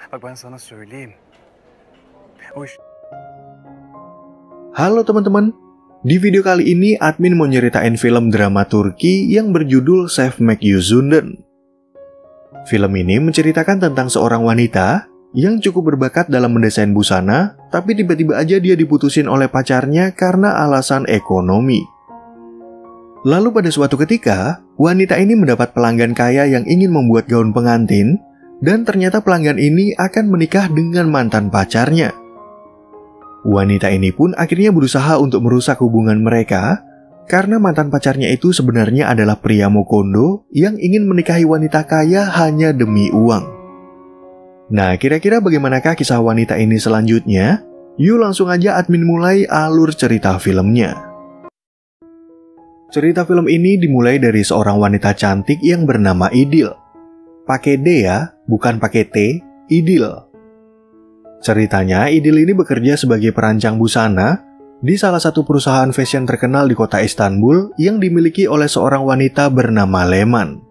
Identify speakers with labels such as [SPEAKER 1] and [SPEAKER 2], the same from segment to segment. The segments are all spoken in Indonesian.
[SPEAKER 1] Bak ben sana söyleyeyim.
[SPEAKER 2] Halo teman-teman, di video kali ini admin mau nyeritain film drama Turki yang berjudul Save Mekyuzunden. Film ini menceritakan tentang seorang wanita yang cukup berbakat dalam mendesain busana, tapi tiba-tiba aja dia diputusin oleh pacarnya karena alasan ekonomi. Lalu pada suatu ketika, wanita ini mendapat pelanggan kaya yang ingin membuat gaun pengantin, dan ternyata pelanggan ini akan menikah dengan mantan pacarnya. Wanita ini pun akhirnya berusaha untuk merusak hubungan mereka, karena mantan pacarnya itu sebenarnya adalah pria Mokondo yang ingin menikahi wanita kaya hanya demi uang. Nah, kira-kira bagaimanakah kisah wanita ini selanjutnya? Yuk langsung aja admin mulai alur cerita filmnya. Cerita film ini dimulai dari seorang wanita cantik yang bernama Idil. Pakai D ya, bukan pakai T, Idil. Ceritanya, Idil ini bekerja sebagai perancang busana di salah satu perusahaan fashion terkenal di kota Istanbul yang dimiliki oleh seorang wanita bernama Leman.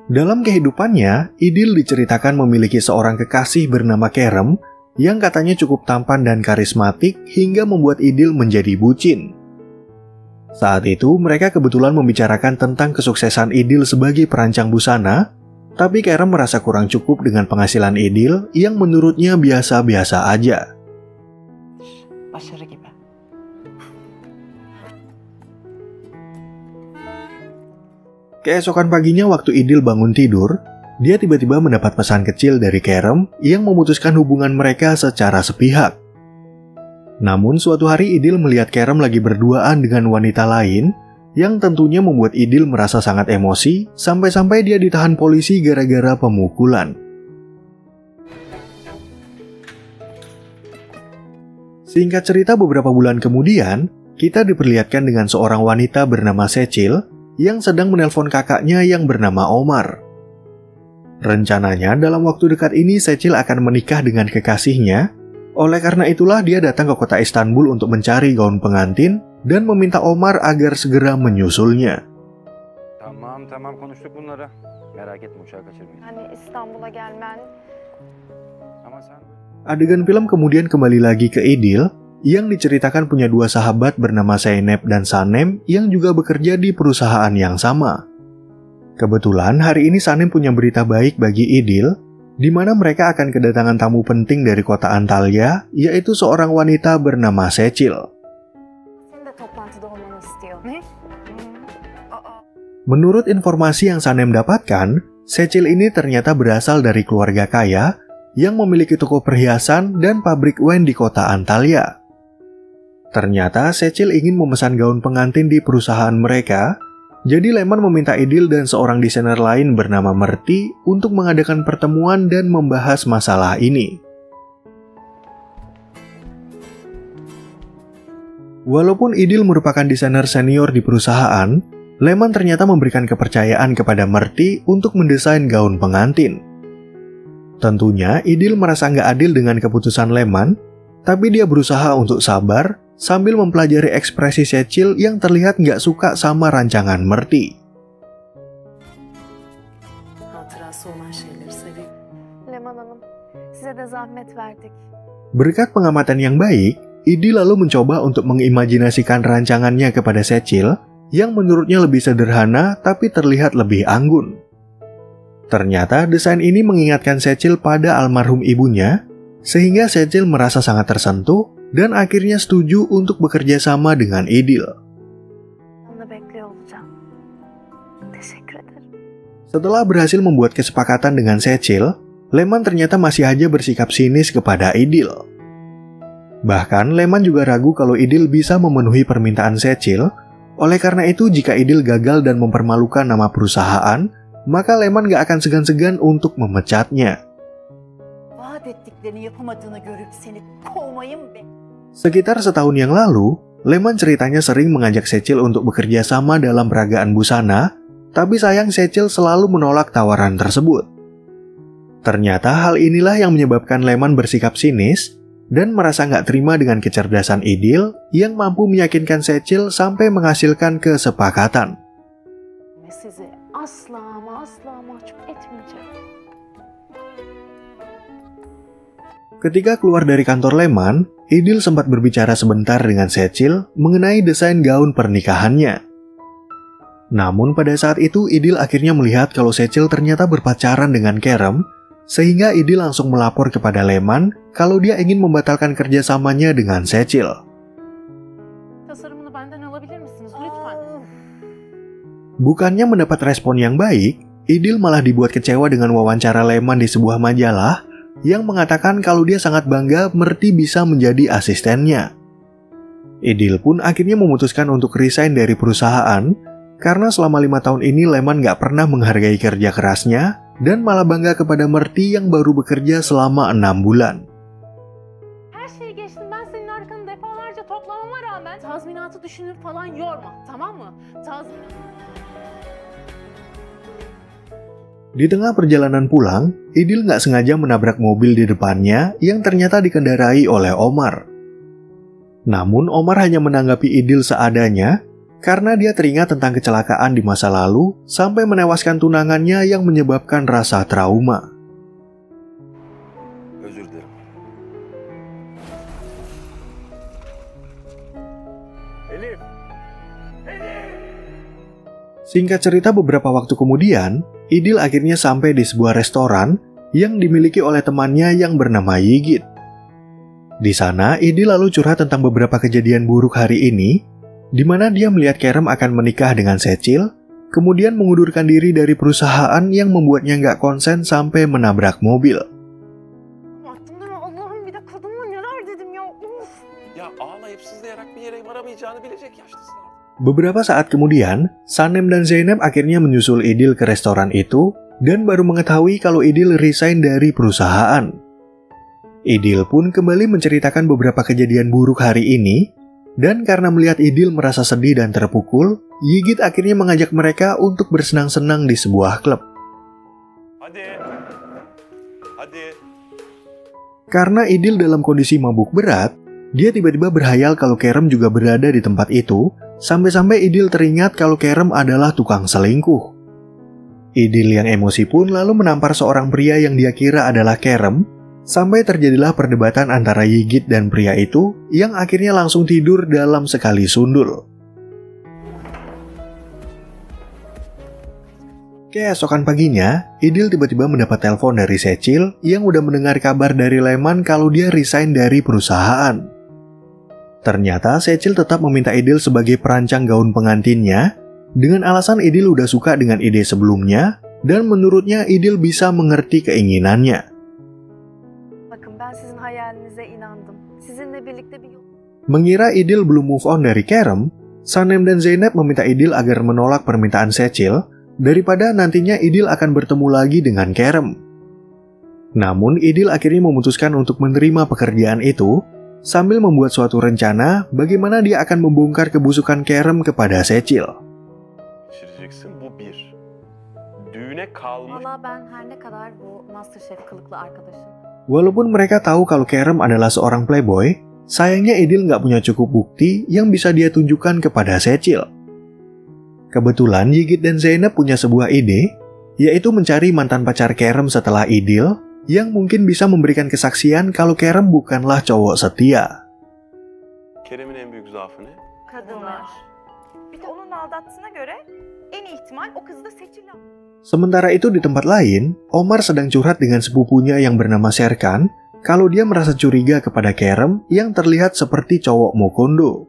[SPEAKER 2] Dalam kehidupannya, Idil diceritakan memiliki seorang kekasih bernama Kerem yang katanya cukup tampan dan karismatik hingga membuat Idil menjadi bucin. Saat itu, mereka kebetulan membicarakan tentang kesuksesan Idil sebagai perancang busana, tapi Kerem merasa kurang cukup dengan penghasilan Idil yang menurutnya biasa-biasa aja.
[SPEAKER 3] Başarı gibi.
[SPEAKER 2] Keesokan paginya waktu Idil bangun tidur, dia tiba-tiba mendapat pesan kecil dari Kerem yang memutuskan hubungan mereka secara sepihak. Namun suatu hari Idil melihat Kerem lagi berduaan dengan wanita lain yang tentunya membuat Idil merasa sangat emosi sampai-sampai dia ditahan polisi gara-gara pemukulan. Singkat cerita, beberapa bulan kemudian, kita diperlihatkan dengan seorang wanita bernama Secil yang sedang menelpon kakaknya yang bernama Omar. Rencananya dalam waktu dekat ini Secil akan menikah dengan kekasihnya. Oleh karena itulah dia datang ke kota Istanbul untuk mencari gaun pengantin dan meminta Omar agar segera menyusulnya.
[SPEAKER 1] Tamam konuştuk bunları. Merak etme uçağı kaçırmayız.
[SPEAKER 3] Yani İstanbul'a gelmen.
[SPEAKER 1] Ama sen...
[SPEAKER 2] Adegan film kemudian kembali lagi ke Idil yang diceritakan punya dua sahabat bernama Zeynep dan Sanem yang juga bekerja di perusahaan yang sama. Kebetulan hari ini Sanem punya berita baik bagi Idil, di mana mereka akan kedatangan tamu penting dari kota Antalya, yaitu seorang wanita bernama Secil.
[SPEAKER 3] Senin de toplantıda olmanı istiyor. Ne?
[SPEAKER 2] Menurut informasi yang Sanem dapatkan, Secil ini ternyata berasal dari keluarga kaya yang memiliki toko perhiasan dan pabrik wine di kota Antalya. Ternyata Secil ingin memesan gaun pengantin di perusahaan mereka. Jadi Leman meminta Idil dan seorang desainer lain bernama Merti untuk mengadakan pertemuan dan membahas masalah ini. Walaupun Idil merupakan desainer senior di perusahaan, Leman ternyata memberikan kepercayaan kepada Merti untuk mendesain gaun pengantin. Tentunya Idil merasa nggak adil dengan keputusan Leman, tapi dia berusaha untuk sabar sambil mempelajari ekspresi Secil yang terlihat nggak suka sama rancangan Merti.
[SPEAKER 3] Hatırası olan şeyleri seviyorum. Leman Hanım, size de zahmet verdik.
[SPEAKER 2] Berkat pengamatan yang baik, Idil lalu mencoba untuk mengimajinasikan rancangannya kepada Secil yang menurutnya lebih sederhana tapi terlihat lebih anggun. Ternyata desain ini mengingatkan Secil pada almarhum ibunya, sehingga Secil merasa sangat tersentuh dan akhirnya setuju untuk bekerja sama dengan Idil.
[SPEAKER 3] Onu bekliyor olacağım. Teşekkür ederim.
[SPEAKER 2] Setelah berhasil membuat kesepakatan dengan Secil, Leman ternyata masih aja bersikap sinis kepada Idil. Bahkan Leman juga ragu kalau Idil bisa memenuhi permintaan Secil. Oleh karena itu, jika Idil gagal dan mempermalukan nama perusahaan, maka Leman gak akan segan-segan untuk memecatnya.
[SPEAKER 4] Vaat ettiklerini yapamadığını görüp seni kovmayı mı bekliyorsun?
[SPEAKER 2] Sekitar setahun yang lalu, Leman ceritanya sering mengajak Secil untuk bekerja sama dalam peragaan busana, tapi sayang Secil selalu menolak tawaran tersebut. Ternyata hal inilah yang menyebabkan Leman bersikap sinis dan merasa nggak terima dengan kecerdasan Idil yang mampu meyakinkan Secil sampai menghasilkan kesepakatan.
[SPEAKER 3] Sizi asla ama asla mahcup etmeyeceğim.
[SPEAKER 2] Ketika keluar dari kantor Lehman, Idil sempat berbicara sebentar dengan Secil mengenai desain gaun pernikahannya. Namun pada saat itu Idil akhirnya melihat kalau Secil ternyata berpacaran dengan Kerem, sehingga Idil langsung melapor kepada Lehman kalau dia ingin membatalkan kerjasamanya dengan Secil.
[SPEAKER 3] Tasarımını benden alabilir misiniz lütfen?
[SPEAKER 2] Bukannya mendapat respon yang baik, Idil malah dibuat kecewa dengan wawancara Lehman di sebuah majalah yang mengatakan kalau dia sangat bangga Merti bisa menjadi asistennya. Idil pun akhirnya memutuskan untuk resign dari perusahaan karena selama 5 tahun ini Lehman gak pernah menghargai kerja kerasnya dan malah bangga kepada Merti yang baru bekerja selama 6 bulan.
[SPEAKER 3] Her şeyi geçtim, ben senin arkanı defalarca toplamama rağmen tazminatı düşünüp falan yorma, tamam mı?
[SPEAKER 2] Di tengah perjalanan pulang, Idil nggak sengaja menabrak mobil di depannya yang ternyata dikendarai oleh Omar. Namun Omar hanya menanggapi Idil seadanya karena dia teringat tentang kecelakaan di masa lalu sampai menewaskan tunangannya yang menyebabkan rasa trauma.
[SPEAKER 1] Özür dilerim. Elif!
[SPEAKER 2] Singkat cerita, beberapa waktu kemudian, Idil akhirnya sampai di sebuah restoran yang dimiliki oleh temannya yang bernama Yigit. Di sana, Idil lalu curhat tentang beberapa kejadian buruk hari ini, di mana dia melihat Kerem akan menikah dengan Secil, kemudian mengundurkan diri dari perusahaan yang membuatnya nggak konsen sampai menabrak mobil.
[SPEAKER 3] Allah'ım bir de kadınla neler dedim ya. Uf.
[SPEAKER 5] Ya ağlayıp sızlayarak bir yere varamayacağını bilecek yaşlısın artık.
[SPEAKER 2] Beberapa saat kemudian, Sanem dan Zeynep akhirnya menyusul Idil ke restoran itu dan baru mengetahui kalau Idil resign dari perusahaan. Idil pun kembali menceritakan beberapa kejadian buruk hari ini, dan karena melihat Idil merasa sedih dan terpukul, Yigit akhirnya mengajak mereka untuk bersenang-senang di sebuah klub.
[SPEAKER 5] Hadi. Hadi.
[SPEAKER 2] Karena Idil dalam kondisi mabuk berat, dia tiba-tiba berhayal kalau Kerem juga berada di tempat itu, sampai-sampai Idil teringat kalau Kerem adalah tukang selingkuh. Idil yang emosi pun lalu menampar seorang pria yang dia kira adalah Kerem, sampai terjadilah perdebatan antara Yigit dan pria itu yang akhirnya langsung tidur dalam sekali sundul. Keesokan paginya, Idil tiba-tiba mendapat telepon dari Secil yang udah mendengar kabar dari Lehman kalau dia resign dari perusahaan. Ternyata Secil tetap meminta Idil sebagai perancang gaun pengantinnya dengan alasan Idil udah suka dengan ide sebelumnya dan menurutnya Idil bisa mengerti keinginannya.
[SPEAKER 3] Bakın ben sizin hayalinize inandım. Sizinle birlikte bir yol...
[SPEAKER 2] Mengira Idil belum move on dari Kerem, Sanem dan Zeynep meminta Idil agar menolak permintaan Secil daripada nantinya Idil akan bertemu lagi dengan Kerem. Namun Idil akhirnya memutuskan untuk menerima pekerjaan itu sambil membuat suatu rencana bagaimana dia akan membongkar kebusukan Kerem kepada Secil.
[SPEAKER 5] Geçireceksin bu bir. Düğüne kalmış.
[SPEAKER 6] Valla ben her ne kadar bu Masterchef kılıklı arkadaşın.
[SPEAKER 2] Walaupun mereka tahu kalau Kerem adalah seorang playboy, sayangnya Idil nggak punya cukup bukti yang bisa dia tunjukkan kepada Secil. Kebetulan Yigit dan Zeynep punya sebuah ide, yaitu mencari mantan pacar Kerem setelah Idil, yang mungkin bisa memberikan kesaksian kalau Kerem bukanlah cowok setia.
[SPEAKER 5] Kerem'in en büyük zaafı ne?
[SPEAKER 6] Kadınlar. Bir de onun aldattığına göre en iyi ihtimal o kızı da Seçil.
[SPEAKER 2] Sementara itu di tempat lain, Omar sedang curhat dengan sepupunya yang bernama Serkan kalau dia merasa curiga kepada Kerem yang terlihat seperti cowok Mokondo.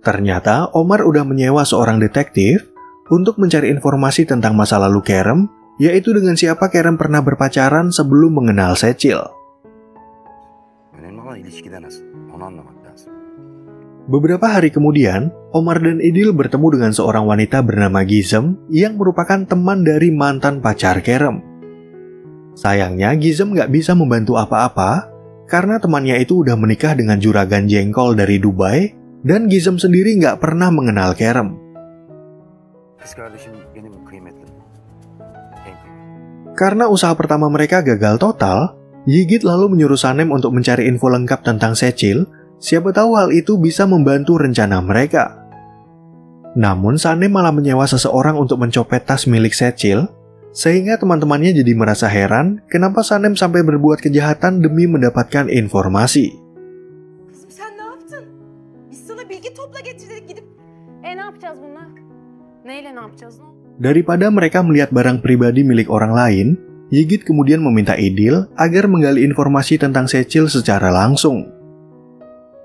[SPEAKER 2] Ternyata Omar udah menyewa seorang detektif untuk mencari informasi tentang masa lalu Kerem, yaitu dengan siapa Kerem pernah berpacaran sebelum mengenal Secil.
[SPEAKER 1] Önemli olan ilişkide nasıl? Onu anlamak lazım.
[SPEAKER 2] Beberapa hari kemudian, Omar dan Idil bertemu dengan seorang wanita bernama Gizem yang merupakan teman dari mantan pacar Kerem. Sayangnya Gizem nggak bisa membantu apa-apa karena temannya itu udah menikah dengan juragan jengkol dari Dubai dan Gizem sendiri nggak pernah mengenal Kerem.
[SPEAKER 1] Kız kardeşim benim kıymetlim. En kıymetli.
[SPEAKER 2] Karena usaha pertama mereka gagal total, Yigit lalu menyuruh Sanem untuk mencari info lengkap tentang Secil, siapa tahu hal itu bisa membantu rencana mereka. Namun Sanem malah menyewa seseorang untuk mencopet tas milik Secil, sehingga teman-temannya jadi merasa heran kenapa Sanem sampai berbuat kejahatan demi mendapatkan informasi.
[SPEAKER 6] Kızım sen ne yaptın? Biz sana bilgi topla getirdik gidip.
[SPEAKER 3] Ne yapacağız bununla? Neyle ne yapacağız?
[SPEAKER 2] Daripada mereka melihat barang pribadi milik orang lain, Yigit kemudian meminta Idil agar menggali informasi tentang Secil secara langsung.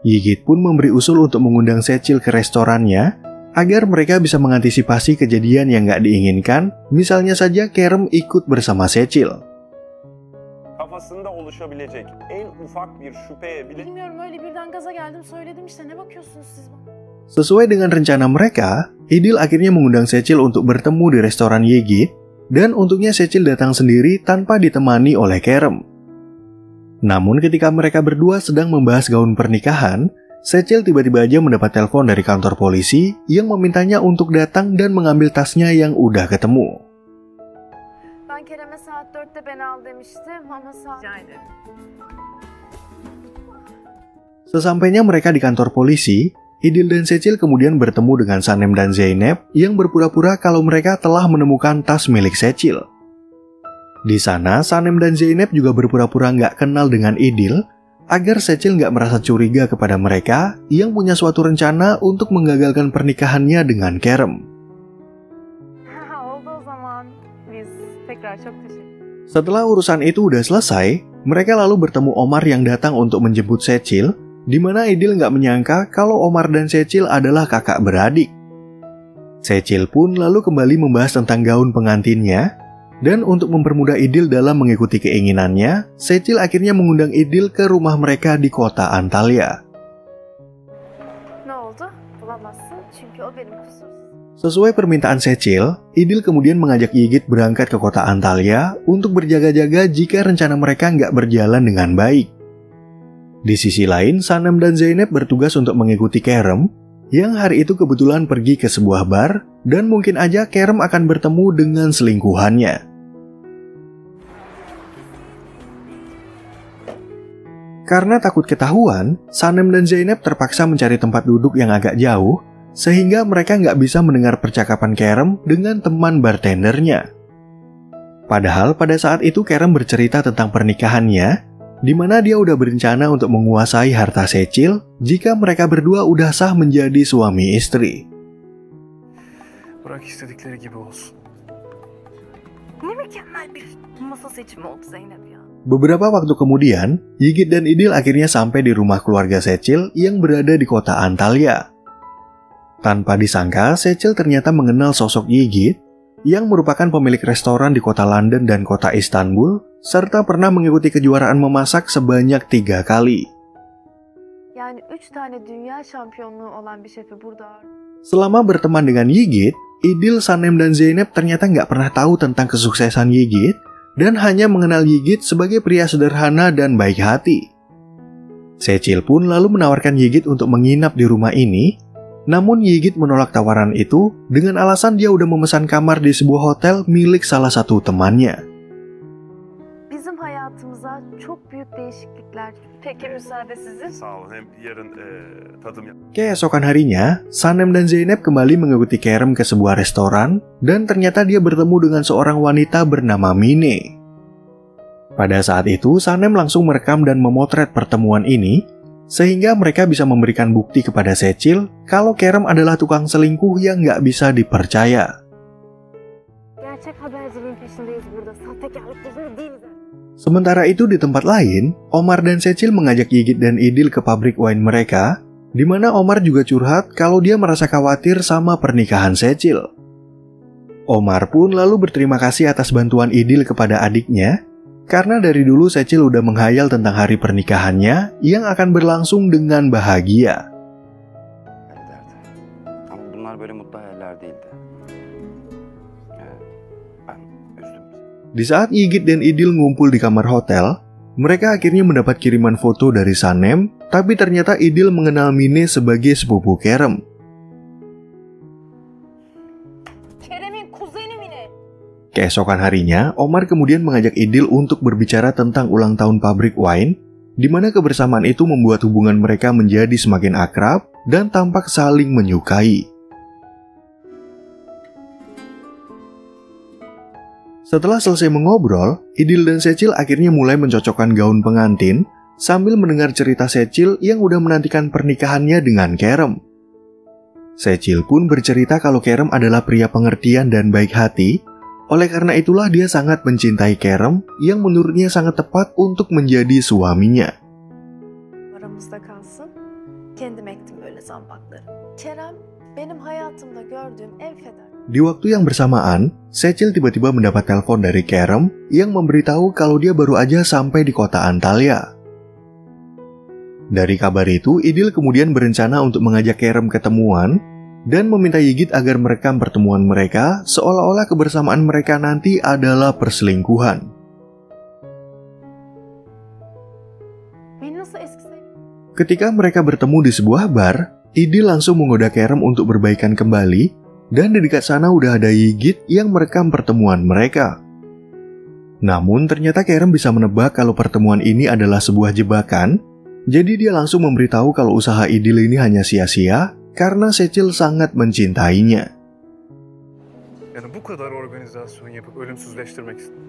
[SPEAKER 2] Yigit pun memberi usul untuk mengundang Secil ke restorannya agar mereka bisa mengantisipasi kejadian yang gak diinginkan, misalnya saja Kerem ikut bersama Secil.
[SPEAKER 5] Kafasında oluşabilecek en ufak bir şüpheye bile...
[SPEAKER 3] Bilmiyorum, öyle birden gaza geldim söyledim işte, ne bakıyorsunuz siz bana?
[SPEAKER 2] Sesuai dengan rencana mereka, Idil akhirnya mengundang Secil untuk bertemu di restoran Yigit, dan untungnya Secil datang sendiri tanpa ditemani oleh Kerem. Namun ketika mereka berdua sedang membahas gaun pernikahan, Secil tiba-tiba aja mendapat telepon dari kantor polisi yang memintanya untuk datang dan mengambil tasnya yang udah ketemu.
[SPEAKER 3] Ben Kerem'e saat 4'te beni al demiştim ama saat...
[SPEAKER 2] Sesampainya mereka di kantor polisi, Idil dan Secil kemudian bertemu dengan Sanem dan Zeynep yang berpura-pura kalau mereka telah menemukan tas milik Secil. Di sana, Sanem dan Zeynep juga berpura-pura nggak kenal dengan Idil, agar Secil nggak merasa curiga kepada mereka yang punya suatu rencana untuk menggagalkan pernikahannya dengan Kerem.
[SPEAKER 3] Oldu o zaman. Biz tekrar çok teşekkür.
[SPEAKER 2] Setelah urusan itu udah selesai, mereka lalu bertemu Omar yang datang untuk menjemput Secil, di mana Idil nggak menyangka kalau Omar dan Secil adalah kakak beradik. Secil pun lalu kembali membahas tentang gaun pengantinnya, dan untuk mempermudah Idil dalam mengikuti keinginannya, Secil akhirnya mengundang Idil ke rumah mereka di kota Antalya.
[SPEAKER 3] Ne oldu? Bulamazsın çünkü o benim kusursuz.
[SPEAKER 2] Sesuai permintaan Secil, Idil kemudian mengajak Yigit berangkat ke kota Antalya untuk berjaga-jaga jika rencana mereka nggak berjalan dengan baik. Di sisi lain, Sanem dan Zeynep bertugas untuk mengikuti Kerem, yang hari itu kebetulan pergi ke sebuah bar, dan mungkin aja Kerem akan bertemu dengan selingkuhannya. Karena takut ketahuan, Sanem dan Zeynep terpaksa mencari tempat duduk yang agak jauh, sehingga mereka nggak bisa mendengar percakapan Kerem dengan teman bartendernya. Padahal pada saat itu Kerem bercerita tentang pernikahannya, di mana dia udah berencana untuk menguasai harta Secil jika mereka berdua udah sah menjadi suami istri.
[SPEAKER 5] Bırak istedikleri gibi olsun.
[SPEAKER 6] Ne mükemmel bir masa seçimi oldu Zeynep ya.
[SPEAKER 2] Beberapa waktu kemudian, Yigit dan Idil akhirnya sampai di rumah keluarga Secil yang berada di kota Antalya. Tanpa disangka, Secil ternyata mengenal sosok Yigit, yang merupakan pemilik restoran di kota London dan kota Istanbul, serta pernah mengikuti kejuaraan memasak sebanyak 3 kali.
[SPEAKER 3] Yani 3 tane dünya şampiyonluğu olan bir şefi burada.
[SPEAKER 2] Selama berteman dengan Yigit, Idil, Sanem, dan Zeynep ternyata nggak pernah tahu tentang kesuksesan Yigit, dan hanya mengenal Yigit sebagai pria sederhana dan baik hati. Secil pun lalu menawarkan Yigit untuk menginap di rumah ini, namun Yigit menolak tawaran itu dengan alasan dia udah memesan kamar di sebuah hotel milik salah satu temannya.
[SPEAKER 3] Bizim hayatımıza çok büyük değişiklikler. Peki müsaade sizin?
[SPEAKER 5] Sağ olun. Hem yarın tadım yap.
[SPEAKER 2] Keesokan harinya, Sanem dan Zeynep kembali mengikuti Kerem ke sebuah restoran, dan ternyata dia bertemu dengan seorang wanita bernama Mine. Pada saat itu, Sanem langsung merekam dan memotret pertemuan ini, sehingga mereka bisa memberikan bukti kepada Secil kalau Kerem adalah tukang selingkuh yang nggak bisa dipercaya.
[SPEAKER 3] Gerçek haberciliğin peşindeyiz burada. Sahtekarlık değiliz.
[SPEAKER 2] Sementara itu di tempat lain, Omar dan Secil mengajak Yigit dan Idil ke pabrik wine mereka, di mana Omar juga curhat kalau dia merasa khawatir sama pernikahan Secil. Omar pun lalu berterima kasih atas bantuan Idil kepada adiknya, karena dari dulu Secil udah menghayal tentang hari pernikahannya yang akan berlangsung dengan bahagia.
[SPEAKER 1] Ama bunlar böyle mutlu hayaller değildi. Ben üzdüm.
[SPEAKER 2] Di saat Yigit dan Idil ngumpul di kamar hotel, mereka akhirnya mendapat kiriman foto dari Sanem, tapi ternyata Idil mengenal Mine sebagai sepupu Kerem.
[SPEAKER 3] Kerem'in kuzeni mi ne?
[SPEAKER 2] Keesokan harinya, Omar kemudian mengajak Idil untuk berbicara tentang ulang tahun pabrik wine, di mana kebersamaan itu membuat hubungan mereka menjadi semakin akrab dan tampak saling menyukai. Setelah selesai mengobrol, Idil dan Secil akhirnya mulai mencocokkan gaun pengantin sambil mendengar cerita Secil yang udah menantikan pernikahannya dengan Kerem. Secil pun bercerita kalau Kerem adalah pria pengertian dan baik hati, oleh karena itulah dia sangat mencintai Kerem yang menurutnya sangat tepat untuk menjadi suaminya.
[SPEAKER 7] Aramızda kalsın. Kendim ektim böyle zambakları. Kerem benim hayatımda gördüğüm en fedakar.
[SPEAKER 2] Di waktu yang bersamaan, Secil tiba-tiba mendapat telepon dari Kerem yang memberitahu kalau dia baru aja sampai di kota Antalya. Dari kabar itu, Idil kemudian berencana untuk mengajak Kerem ketemuan dan meminta Yigit agar merekam pertemuan mereka seolah-olah kebersamaan mereka nanti adalah perselingkuhan. Ketika mereka bertemu di sebuah bar, Idil langsung menggoda Kerem untuk berbaikan kembali, dan di dekat sana udah ada Yigit yang merekam pertemuan mereka. Namun ternyata Kerem bisa menebak kalau pertemuan ini adalah sebuah jebakan, jadi dia langsung memberitahu kalau usaha Idil ini hanya sia-sia karena Secil sangat mencintainya.
[SPEAKER 8] Yani bu kadar organizasyon yapıp ölümsüzleştirmek istedim.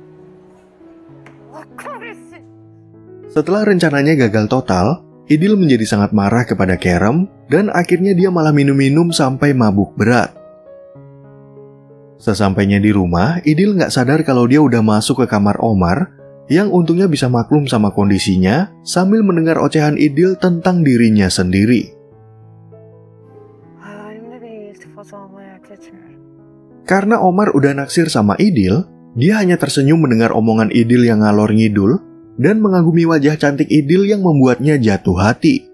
[SPEAKER 2] Setelah rencananya gagal total, Idil menjadi sangat marah kepada Kerem dan akhirnya dia malah minum-minum sampai mabuk berat. Sesampainya di rumah, Idil nggak sadar kalau dia udah masuk ke kamar Omar, yang untungnya bisa maklum sama kondisinya sambil mendengar ocehan Idil tentang dirinya sendiri.
[SPEAKER 7] Hayalimde bir iltifat almaya hak etmiyorum.
[SPEAKER 2] Karena Omar udah naksir sama Idil, dia hanya tersenyum mendengar omongan Idil yang ngalor ngidul dan mengagumi wajah cantik Idil yang membuatnya jatuh hati.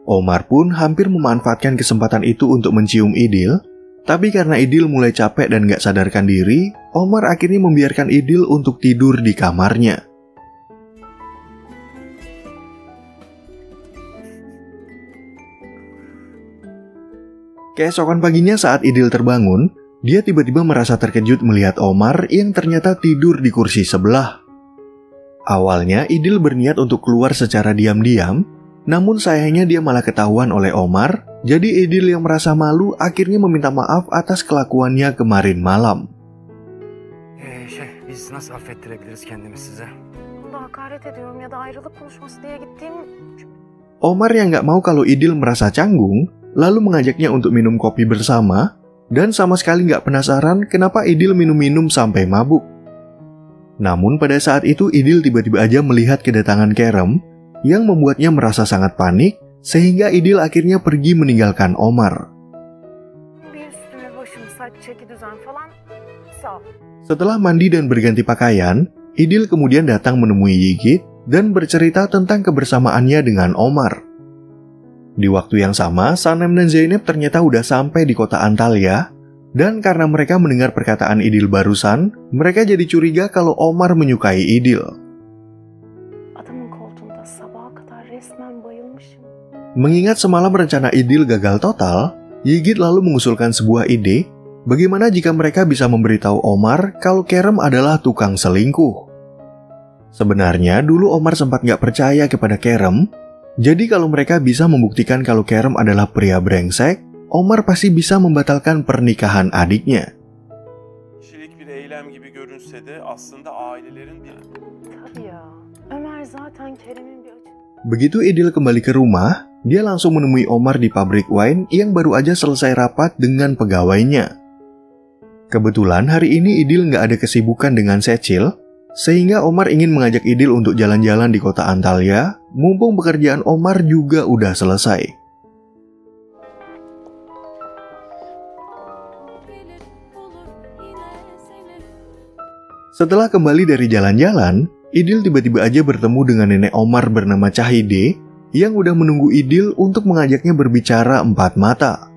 [SPEAKER 2] Omar pun hampir memanfaatkan kesempatan itu untuk mencium Idil, tapi karena Idil mulai capek dan gak sadarkan diri, Omar akhirnya membiarkan Idil untuk tidur di kamarnya. Keesokan paginya saat Idil terbangun, dia tiba-tiba merasa terkejut melihat Omar yang ternyata tidur di kursi sebelah. Awalnya Idil berniat untuk keluar secara diam-diam, namun sayangnya dia malah ketahuan oleh Omar, jadi Idil yang merasa malu akhirnya meminta maaf atas kelakuannya kemarin malam.
[SPEAKER 1] Biz nasıl affettirebiliriz kendimiz size?
[SPEAKER 7] Bunda hakaret ediyorum ya da ayrılık konuşması diye gittiğim...
[SPEAKER 2] Omar yang gak mau kalau Idil merasa canggung, lalu mengajaknya untuk minum kopi bersama, dan sama sekali gak penasaran kenapa Idil minum-minum sampai mabuk. Namun pada saat itu Idil tiba-tiba aja melihat kedatangan Kerem, yang membuatnya merasa sangat panik, sehingga Idil akhirnya pergi meninggalkan Omar.
[SPEAKER 7] Bir üstüme başım saç çeki düzen falan. Sağ ol.
[SPEAKER 2] Setelah mandi dan berganti pakaian, Idil kemudian datang menemui Yigit dan bercerita tentang kebersamaannya dengan Omar. Di waktu yang sama, Sanem dan Zeynep ternyata udah sampai di kota Antalya, dan karena mereka mendengar perkataan Idil barusan, mereka jadi curiga kalau Omar menyukai Idil.
[SPEAKER 7] Adamın koltuğunda sabaha kadar resmen bayılmışım.
[SPEAKER 2] Mengingat semalam rencana Idil gagal total, Yigit lalu mengusulkan sebuah ide, bagaimana jika mereka bisa memberitahu Omar kalau Kerem adalah tukang selingkuh. Sebenarnya dulu Omar sempat gak percaya kepada Kerem, jadi kalau mereka bisa membuktikan kalau Kerem adalah pria brengsek, Omar pasti bisa membatalkan pernikahan adiknya.
[SPEAKER 5] Kişilik bir eylem gibi görünse de aslında ailelerin bir...
[SPEAKER 7] Tabii ya. Ömer zaten Kerem'in bir açı...
[SPEAKER 2] Begitu Idil kembali ke rumah, dia langsung menemui Omar di pabrik wine yang baru aja selesai rapat dengan pegawainya. Kebetulan hari ini Idil nggak ada kesibukan dengan Secil, sehingga Omar ingin mengajak Idil untuk jalan-jalan di kota Antalya, mumpung pekerjaan Omar juga udah selesai. Setelah kembali dari jalan-jalan, Idil tiba-tiba aja bertemu dengan nenek Omar bernama Cahide yang udah menunggu Idil untuk mengajaknya berbicara empat mata.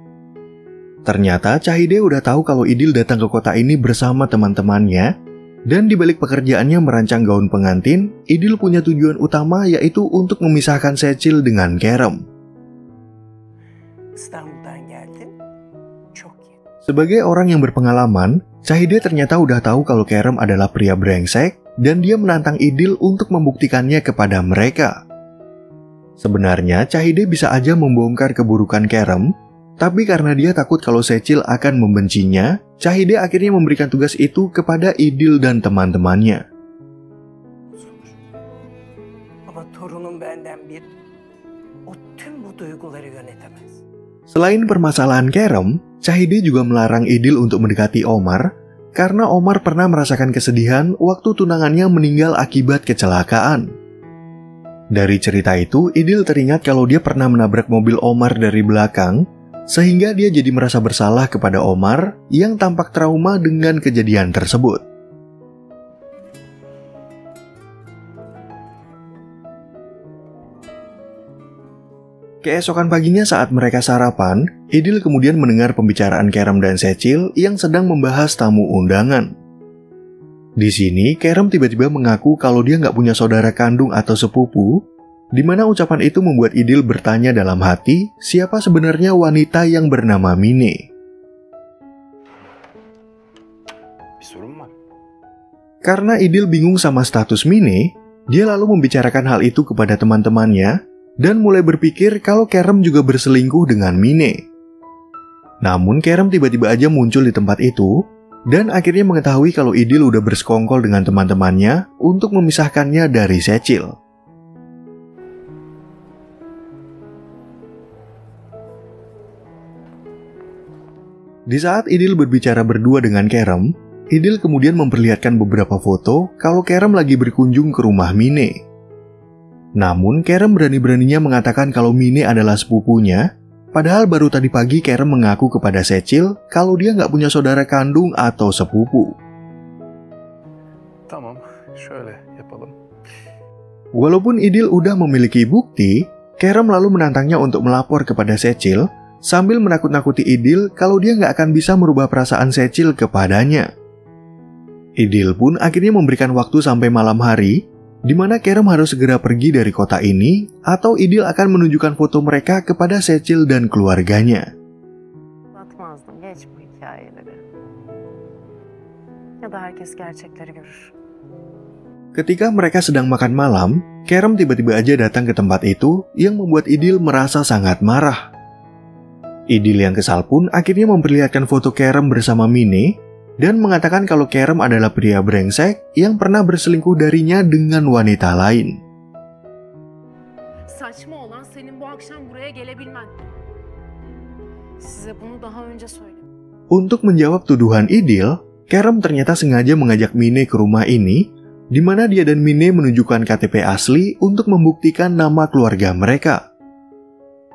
[SPEAKER 2] Ternyata Cahide udah tahu kalau Idil datang ke kota ini bersama teman-temannya, dan di balik pekerjaannya merancang gaun pengantin, Idil punya tujuan utama yaitu untuk memisahkan Secil dengan Kerem.
[SPEAKER 4] İstanbul'dan geldin. Çok iyi.
[SPEAKER 2] Sebagai orang yang berpengalaman, Cahide ternyata udah tahu kalau Kerem adalah pria brengsek dan dia menantang Idil untuk membuktikannya kepada mereka. Sebenarnya Cahide bisa aja membongkar keburukan Kerem, Tapi karena dia takut kalau Secil akan membencinya, Cahide akhirnya memberikan tugas itu kepada Idil dan teman-temannya.
[SPEAKER 9] Ama torunum benden bir, o tüm bu duyguları yönetemez.
[SPEAKER 2] Selain permasalahan Kerem, Cahide juga melarang Idil untuk mendekati Omar karena Omar pernah merasakan kesedihan waktu tunangannya meninggal akibat kecelakaan. Dari cerita itu, Idil teringat kalau dia pernah menabrak mobil Omar dari belakang, sehingga dia jadi merasa bersalah kepada Omar yang tampak trauma dengan kejadian tersebut. Keesokan paginya saat mereka sarapan, Idil kemudian mendengar pembicaraan Kerem dan Secil yang sedang membahas tamu undangan. Di sini, Kerem tiba-tiba mengaku kalau dia nggak punya saudara kandung atau sepupu, di mana ucapan itu membuat Idil bertanya dalam hati siapa sebenarnya wanita yang bernama Mine. Karena Idil bingung sama status Mine, dia lalu membicarakan hal itu kepada teman-temannya dan mulai berpikir kalau Kerem juga berselingkuh dengan Mine. Namun Kerem tiba-tiba aja muncul di tempat itu dan akhirnya mengetahui kalau Idil udah bersekongkol dengan teman-temannya untuk memisahkannya dari Secil. Di saat Idil berbicara berdua dengan Kerem, Idil kemudian memperlihatkan beberapa foto kalau Kerem lagi berkunjung ke rumah Mine. Namun Kerem berani-beraninya mengatakan kalau Mine adalah sepupunya, padahal baru tadi pagi Kerem mengaku kepada Secil kalau dia nggak punya saudara kandung atau sepupu.
[SPEAKER 8] Tamam, şöyle yapalım.
[SPEAKER 2] Walaupun Idil udah memiliki bukti, Kerem lalu menantangnya untuk melapor kepada Secil sambil menakut-nakuti Idil kalau dia nggak akan bisa merubah perasaan Secil kepadanya. Idil pun akhirnya memberikan waktu sampai malam hari, di mana Kerem harus segera pergi dari kota ini, atau Idil akan menunjukkan foto mereka kepada Secil dan keluarganya.
[SPEAKER 3] Atmazdım, geç bu hikayeleri. Ya da herkes gerçekleri görür.
[SPEAKER 2] Ketika mereka sedang makan malam, Kerem tiba-tiba aja datang ke tempat itu yang membuat Idil merasa sangat marah. Idil yang kesal pun akhirnya memperlihatkan foto Kerem bersama Mine dan mengatakan kalau Kerem adalah pria brengsek yang pernah berselingkuh darinya dengan wanita lain.
[SPEAKER 3] Saçma olan senin bu akşam buraya gelebilmen. Size bunu daha önce söyledim.
[SPEAKER 2] Untuk menjawab tuduhan Idil, Kerem ternyata sengaja mengajak Mine ke rumah ini, di mana dia dan Mine menunjukkan KTP asli untuk membuktikan nama keluarga mereka.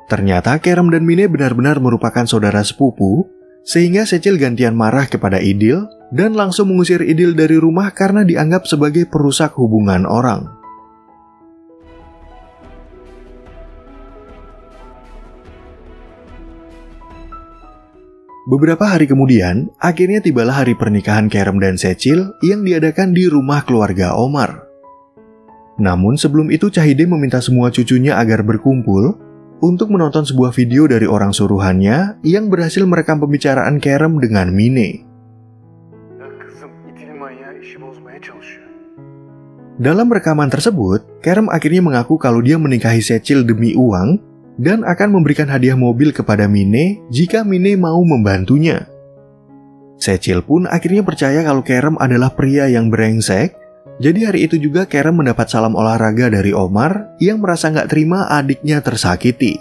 [SPEAKER 2] Ternyata Kerem dan Mine benar-benar merupakan saudara sepupu, sehingga Secil gantian marah kepada Idil dan langsung mengusir Idil dari rumah karena dianggap sebagai perusak hubungan orang. Beberapa hari kemudian, akhirnya tibalah hari pernikahan Kerem dan Secil yang diadakan di rumah keluarga Omar. Namun sebelum itu Cahide meminta semua cucunya agar berkumpul untuk menonton sebuah video dari orang suruhannya yang berhasil merekam pembicaraan Kerem dengan Mine. Dalam rekaman tersebut, Kerem akhirnya mengaku kalau dia menikahi Secil demi uang dan akan memberikan hadiah mobil kepada Mine jika Mine mau membantunya. Secil pun akhirnya percaya kalau Kerem adalah pria yang brengsek. Jadi hari itu juga Kerem mendapat salam olahraga dari Omar yang merasa nggak terima adiknya tersakiti.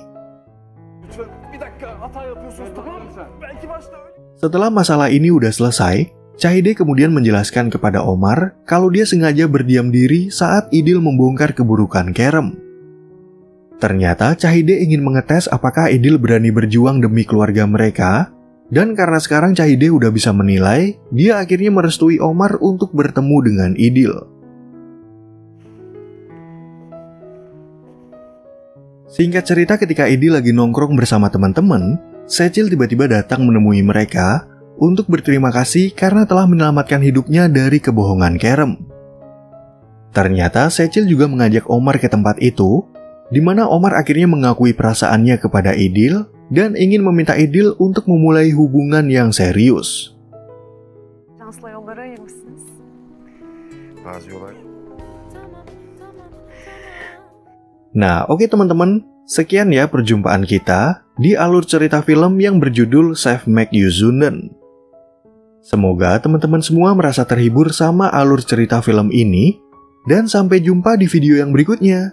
[SPEAKER 2] Setelah masalah ini udah selesai, Cahide kemudian menjelaskan kepada Omar kalau dia sengaja berdiam diri saat Idil membongkar keburukan Kerem. Ternyata Cahide ingin mengetes apakah Idil berani berjuang demi keluarga mereka, dan karena sekarang Cahide udah bisa menilai, dia akhirnya merestui Omar untuk bertemu dengan Idil. Singkat cerita, ketika Idil lagi nongkrong bersama teman-teman, Secil tiba-tiba datang menemui mereka untuk berterima kasih karena telah menyelamatkan hidupnya dari kebohongan Kerem. Ternyata Secil juga mengajak Omar ke tempat itu, di mana Omar akhirnya mengakui perasaannya kepada Idil dan ingin meminta Idil untuk memulai hubungan yang serius.
[SPEAKER 3] Şansla yolları ayırmışsınız.
[SPEAKER 8] Bazı yollar.
[SPEAKER 2] Nah, oke teman-teman, Sekian ya perjumpaan kita di alur cerita film yang berjudul Chef Make You Zunden. Semoga teman-teman semua merasa terhibur sama alur cerita film ini, dan sampai jumpa di video yang berikutnya.